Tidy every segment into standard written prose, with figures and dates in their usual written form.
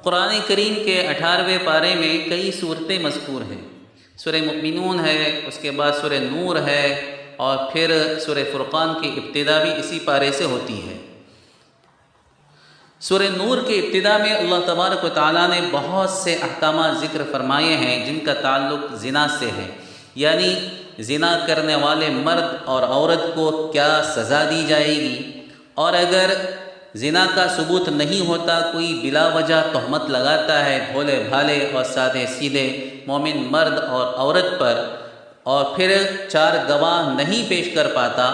قرآن کریم کے 18ویں پارے میں کئی صورتیں مذکور ہیں۔ سورہ مؤمنون ہے، اس کے بعد سورہ نور ہے، اور پھر سورہ فرقان کی ابتدا بھی اسی پارے سے ہوتی ہے۔ سورہ نور کے ابتدا میں اللہ تبارک و تعالیٰ نے بہت سے احکامات ذکر فرمائے ہیں جن کا تعلق زنا سے ہے، یعنی زنا کرنے والے مرد اور عورت کو کیا سزا دی جائے گی، اور اگر زنا کا ثبوت نہیں ہوتا، کوئی بلا وجہ تہمت لگاتا ہے بھولے بھالے اور سادے سیدھے مومن مرد اور عورت پر، اور پھر 4 گواہ نہیں پیش کر پاتا،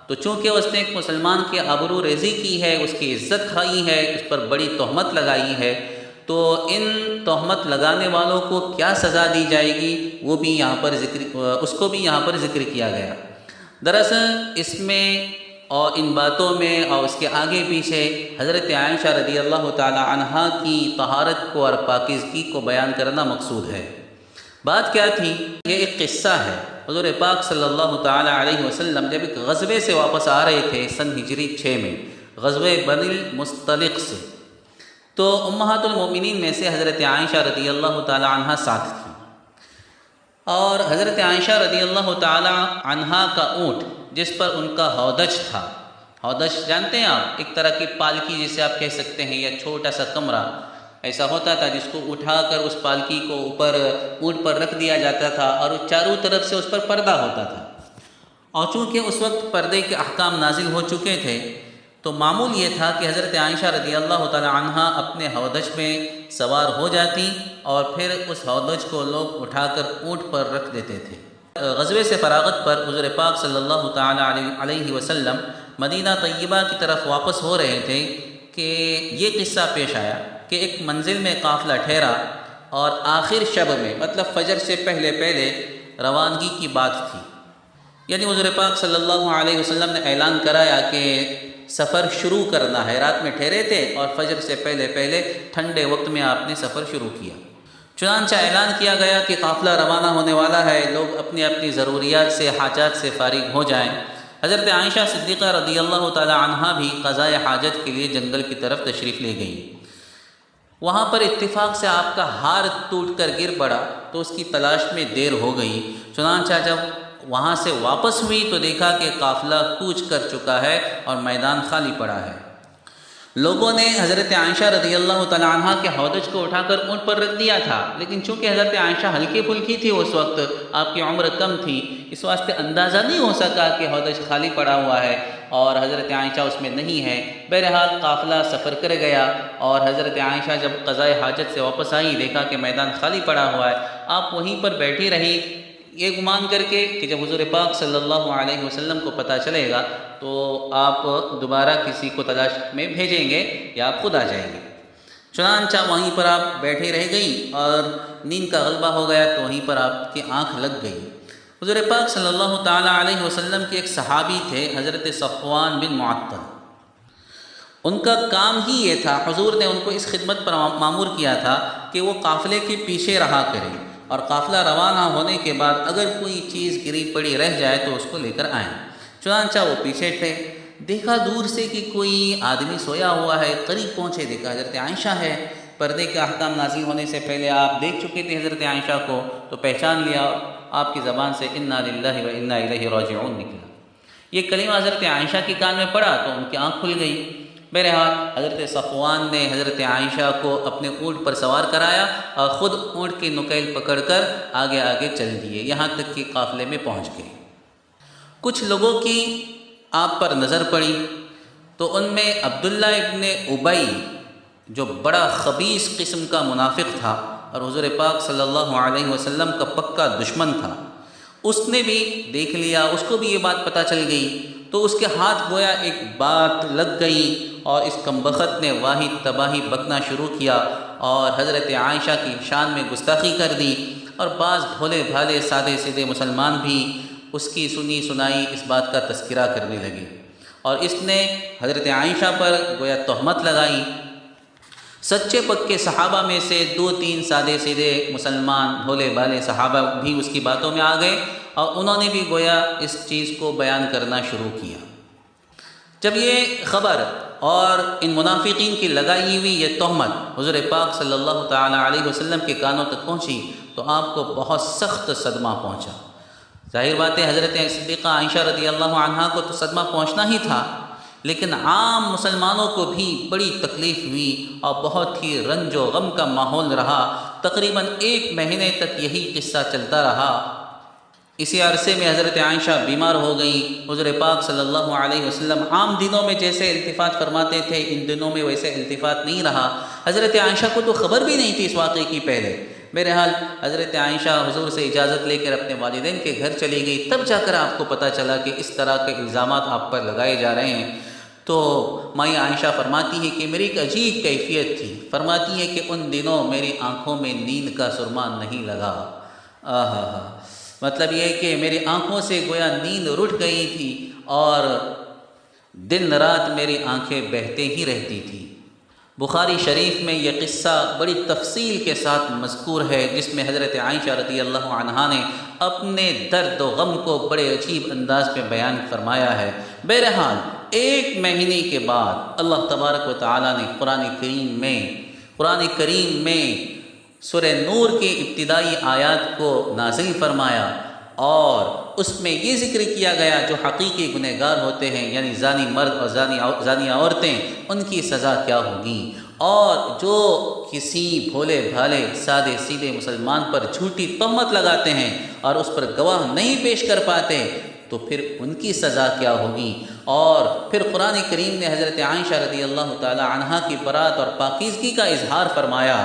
تو چونکہ اس نے ایک مسلمان کی آبرو ریزی کی ہے، اس کی عزت کھائی ہے، اس پر بڑی تہمت لگائی ہے، تو ان تہمت لگانے والوں کو کیا سزا دی جائے گی وہ بھی یہاں پر اس کو بھی یہاں پر ذکر کیا گیا۔ دراصل اس میں اور ان باتوں میں اور اس کے آگے پیچھے حضرت عائشہ رضی اللہ تعالی عنہا کی طہارت کو اور پاکیزگی کو بیان کرنا مقصود ہے۔ بات کیا تھی؟ یہ ایک قصہ ہے۔ حضور پاک صلی اللہ تعالی علیہ وسلم جب ایک غزوے سے واپس آ رہے تھے سن ہجری 6 میں، غزوہ بنی المصطلق سے، تو امہات المؤمنین میں سے حضرت عائشہ رضی اللہ تعالی عنہا ساتھ تھیں، اور حضرت عائشہ رضی اللہ تعالی عنہا کا اونٹ جس پر ان کا ہودج تھا، ہودج جانتے ہیں آپ، ایک طرح کی پالکی جسے آپ کہہ سکتے ہیں، یا چھوٹا سا کمرہ ایسا ہوتا تھا جس کو اٹھا کر اس پالکی کو اوپر اونٹ پر رکھ دیا جاتا تھا، اور چاروں طرف سے اس پر پردہ ہوتا تھا۔ اور چونکہ اس وقت پردے کے احکام نازل ہو چکے تھے، تو معمول یہ تھا کہ حضرت عائشہ رضی اللہ تعالی عنہا اپنے ہودج میں سوار ہو جاتی، اور پھر اس ہودج کو لوگ اٹھا کر اونٹ پر رکھ دیتے تھے۔ غزوے سے فراغت پر حضور پاک صلی اللہ تعالی علیہ وسلم مدینہ طیبہ کی طرف واپس ہو رہے تھے کہ یہ قصہ پیش آیا کہ ایک منزل میں قافلہ ٹھہرا، اور آخر شب میں، مطلب فجر سے پہلے روانگی کی بات تھی، یعنی حضور پاک صلی اللہ علیہ وسلم نے اعلان کرایا کہ سفر شروع کرنا ہے۔ رات میں ٹھہرے تھے اور فجر سے پہلے ٹھنڈے وقت میں آپ نے سفر شروع کیا۔ چنانچہ اعلان کیا گیا کہ قافلہ روانہ ہونے والا ہے، لوگ اپنی اپنی ضروریات سے، حاجات سے فارغ ہو جائیں۔ حضرت عائشہ صدیقہ رضی اللہ تعالی عنہا بھی قضاء حاجت کے لیے جنگل کی طرف تشریف لے گئی۔ وہاں پر اتفاق سے آپ کا ہار ٹوٹ کر گر پڑا، تو اس کی تلاش میں دیر ہو گئی۔ چنانچہ جب وہاں سے واپس ہوئی تو دیکھا کہ قافلہ کوچ کر چکا ہے اور میدان خالی پڑا ہے۔ لوگوں نے حضرت عائشہ رضی اللہ تعالی عنہا کے ہودج کو اٹھا کر اونٹ پر رکھ دیا تھا، لیکن چونکہ حضرت عائشہ ہلکی پھلکی تھی، اس وقت آپ کی عمر کم تھی، اس واسطے اندازہ نہیں ہو سکا کہ ہودج خالی پڑا ہوا ہے اور حضرت عائشہ اس میں نہیں ہے۔ بہرحال قافلہ سفر کر گیا، اور حضرت عائشہ جب قضاء حاجت سے واپس آئی، دیکھا کہ میدان خالی پڑا ہوا ہے۔ آپ وہیں پر بیٹھی رہی، یہ گمان کر کے کہ جب حضور پاک صلی اللہ علیہ وسلم کو پتہ چلے گا تو آپ دوبارہ کسی کو تلاش میں بھیجیں گے یا آپ خود آ جائیں گے۔ چنانچہ وہیں پر آپ بیٹھی رہ گئیں، اور نیند کا غلبہ ہو گیا تو وہیں پر آپ کی آنکھ لگ گئی۔ حضور پاک صلی اللہ تعالی علیہ وسلم کے ایک صحابی تھے، حضرت صفوان بن معطل۔ ان کا کام ہی یہ تھا، حضور نے ان کو اس خدمت پر مامور کیا تھا کہ وہ قافلے کے پیچھے رہا کریں، اور قافلہ روانہ ہونے کے بعد اگر کوئی چیز گری پڑی رہ جائے تو اس کو لے کر آئیں۔ چنانچہ وہ پیچھے تھے، دیکھا دور سے کہ کوئی آدمی سویا ہوا ہے، قریب پہنچے دیکھا حضرت عائشہ ہے۔ پردے کا احکام نازل ہونے سے پہلے آپ دیکھ چکے تھے حضرت عائشہ کو، تو پہچان لیا، آپ کی زبان سے انا للہ و انا الیہ راجعون نکلا۔ یہ کلمہ حضرت عائشہ کے کان میں پڑا تو ان کی آنکھ کھل گئی۔ بہرحال حضرت صفوان نے حضرت عائشہ کو اپنے اونٹ پر سوار کرایا، اور خود اونٹ کی نکیل پکڑ کر آگے آگے چل دیے، یہاں تک کہ قافلے میں پہنچ گئے۔ کچھ لوگوں کی آپ پر نظر پڑی، تو ان میں عبداللہ ابن ابی، جو بڑا خبیث قسم کا منافق تھا اور حضور پاک صلی اللہ علیہ وسلم کا پکا دشمن تھا، اس نے بھی دیکھ لیا، اس کو بھی یہ بات پتہ چل گئی، تو اس کے ہاتھ گویا ایک بات لگ گئی، اور اس کمبخت نے واحد تباہی بکنا شروع کیا، اور حضرت عائشہ کی شان میں گستاخی کر دی، اور بعض بھولے بھالے سادے سیدھے مسلمان بھی اس کی سنی سنائی اس بات کا تذکرہ کرنے لگے، اور اس نے حضرت عائشہ پر گویا تہمت لگائی۔ سچے پکے صحابہ میں سے 2-3 سادے سیدھے مسلمان بھولے بھالے صحابہ بھی اس کی باتوں میں آ گئے، اور انہوں نے بھی گویا اس چیز کو بیان کرنا شروع کیا۔ جب یہ خبر اور ان منافقین کی لگائی ہوئی یہ تہمت حضور پاک صلی اللہ تعالیٰ علیہ وسلم کے کانوں تک پہنچی تو آپ کو بہت سخت صدمہ پہنچا۔ ظاہر بات ہے حضرت صدیقہ عائشہ رضی اللہ عنہا کو تو صدمہ پہنچنا ہی تھا، لیکن عام مسلمانوں کو بھی بڑی تکلیف ہوئی اور بہت ہی رنج و غم کا ماحول رہا۔ تقریباً 1 مہینے تک یہی قصہ چلتا رہا۔ اسی عرصے میں حضرت عائشہ بیمار ہو گئیں۔ حضور پاک صلی اللہ علیہ وسلم عام دنوں میں جیسے التفات فرماتے تھے ان دنوں میں ویسے التفات نہیں رہا۔ حضرت عائشہ کو تو خبر بھی نہیں تھی اس واقعے کی پہلے۔ بہرحال حضرت عائشہ حضور سے اجازت لے کر اپنے والدین کے گھر چلی گئی، تب جا کر آپ کو پتہ چلا کہ اس طرح کے الزامات آپ پر لگائے جا رہے ہیں۔ تو مائی عائشہ فرماتی ہے کہ میری ایک عجیب کیفیت تھی۔ فرماتی ہے کہ ان دنوں میری آنکھوں میں نیند کا سرما نہیں لگا۔ مطلب یہ کہ میری آنکھوں سے گویا نیند رٹ گئی تھی اور دن رات میری آنکھیں بہتے ہی رہتی تھی۔ بخاری شریف میں یہ قصہ بڑی تفصیل کے ساتھ مذکور ہے، جس میں حضرت عائشہ رضی اللہ عنہا نے اپنے درد و غم کو بڑے عجیب انداز میں بیان فرمایا ہے۔ بہرحال 1 مہینے کے بعد اللہ تبارک و تعالیٰ نے قرآن کریم میں سورہ نور کے ابتدائی آیات کو نازل فرمایا اور اس میں یہ ذکر کیا گیا جو حقیقی گنہگار ہوتے ہیں یعنی زانی مرد اور زانی عورتیں، ان کی سزا کیا ہوگی، اور جو کسی بھولے بھالے سادے سیدھے مسلمان پر جھوٹی تہمت لگاتے ہیں اور اس پر گواہ نہیں پیش کر پاتے تو پھر ان کی سزا کیا ہوگی۔ اور پھر قرآن کریم نے حضرت عائشہ رضی اللہ تعالی عنہا کی برات اور پاکیزگی کا اظہار فرمایا۔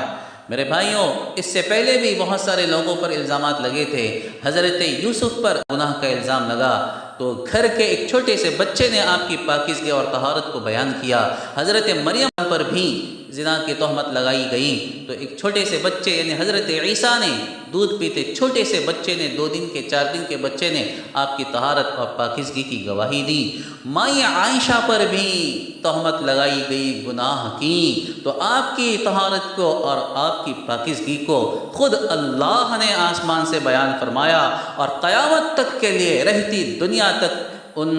میرے بھائیوں، اس سے پہلے بھی بہت سارے لوگوں پر الزامات لگے تھے۔ حضرت یوسف پر گناہ کا الزام لگا تو گھر کے ایک چھوٹے سے بچے نے آپ کی پاکیزگی اور طہارت کو بیان کیا۔ حضرت مریم پر بھی زنا کی تہمت لگائی گئی تو ایک چھوٹے سے بچے یعنی حضرت عیسیٰ نے دودھ پیتے چھوٹے سے بچے نے 2 دن کے 4 دن کے بچے نے آپ کی طہارت اور پاکیزگی کی گواہی دی۔ مائی عائشہ پر بھی تہمت لگائی گئی گناہ کی، تو آپ کی طہارت کو اور آپ کی پاکیزگی کو خود اللہ نے آسمان سے بیان فرمایا اور قیامت تک کے لیے رہتی دنیا تک ان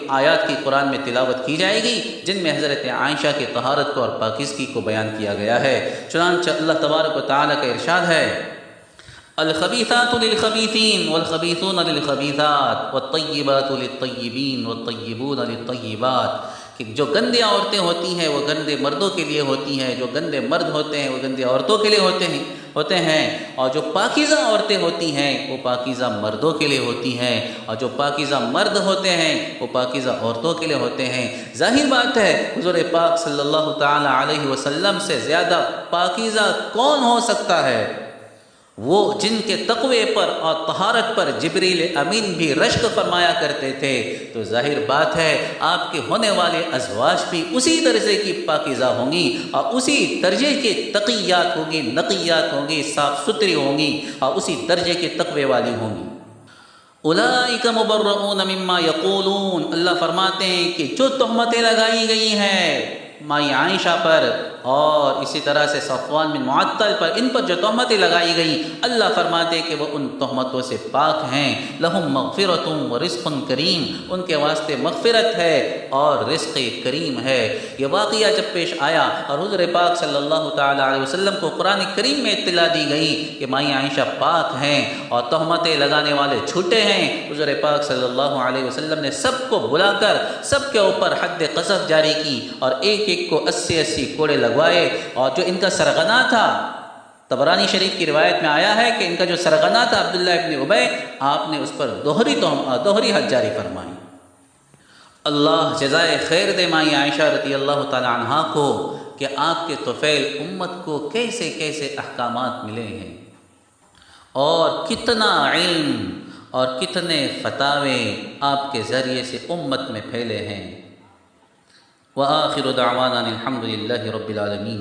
آیات کی قرآن میں تلاوت کی جائے گی جن میں حضرت عائشہ کی طہارت کو اور پاکیزگی کو بیان کیا گیا ہے۔ چنانچہ اللہ تبارک و تعالیٰ کا ارشاد ہے، الخبیثات للخبیثین والخبیثون للخبیثات والطیبات للطیبین والطیبون للطیبات، کہ جو گندی عورتیں ہوتی ہیں وہ گندے مردوں کے لیے ہوتی ہیں، جو گندے مرد ہوتے ہیں وہ گندی عورتوں کے لیے ہوتے ہیں، اور جو پاکیزہ عورتیں ہوتی ہیں وہ پاکیزہ مردوں کے لیے ہوتی ہیں، اور جو پاکیزہ مرد ہوتے ہیں وہ پاکیزہ عورتوں کے لیے ہوتے ہیں۔ ظاہر بات ہے حضور پاک صلی اللہ تعالی علیہ وسلم سے زیادہ پاکیزہ کون ہو سکتا ہے؟ وہ جن کے تقوی پر اور طہارت پر جبریل امین بھی رشک فرمایا کرتے تھے، تو ظاہر بات ہے آپ کے ہونے والے ازواج بھی اسی درجے کی پاکیزہ ہوں گی اور اسی درجے کے تقیات ہوں گی، نقیات ہوں گی، صاف ستھری ہوں گی اور اسی درجے کے تقوی والی ہوں گی۔ اولئک مبرؤون مما یقولون، اللہ فرماتے ہیں کہ جو تہمتیں لگائی گئی ہیں مائی عائشہ پر اور اسی طرح سے صفوان بن معطل پر، ان پر جو تہمتیں لگائی گئیں اللہ فرماتے کہ وہ ان تہمتوں سے پاک ہیں۔ لہم مغفرۃ ورزق کریم، ان کے واسطے مغفرت ہے اور رزق کریم ہے۔ یہ واقعہ جب پیش آیا اور حضور پاک صلی اللہ تعالی علیہ وسلم کو قرآن کریم میں اطلاع دی گئی کہ مائی عائشہ پاک ہیں اور تہمتیں لگانے والے جھوٹے ہیں، حضور پاک صلی اللہ علیہ وسلم نے سب کو بلا کر سب کے اوپر حد قذف جاری کی اور ایک کو 80 کوڑے لگوائے، اور جو ان کا سرغنہ تھا، طبرانی شریف کی روایت میں آیا ہے کہ ان کا جو سرغنہ تھا عبداللہ ابن ابی، آپ نے اس پر دوہری حد جاری فرمائی۔ اللہ جزائے خیر دے مائی عائشہ رضی اللہ تعالی عنہا کو کہ آپ کے طفیل امت کو کیسے کیسے احکامات ملے ہیں اور کتنا علم اور کتنے فتاوے آپ کے ذریعے سے امت میں پھیلے ہیں۔ وآخر دعوانا الحمد للہ رب العالمین۔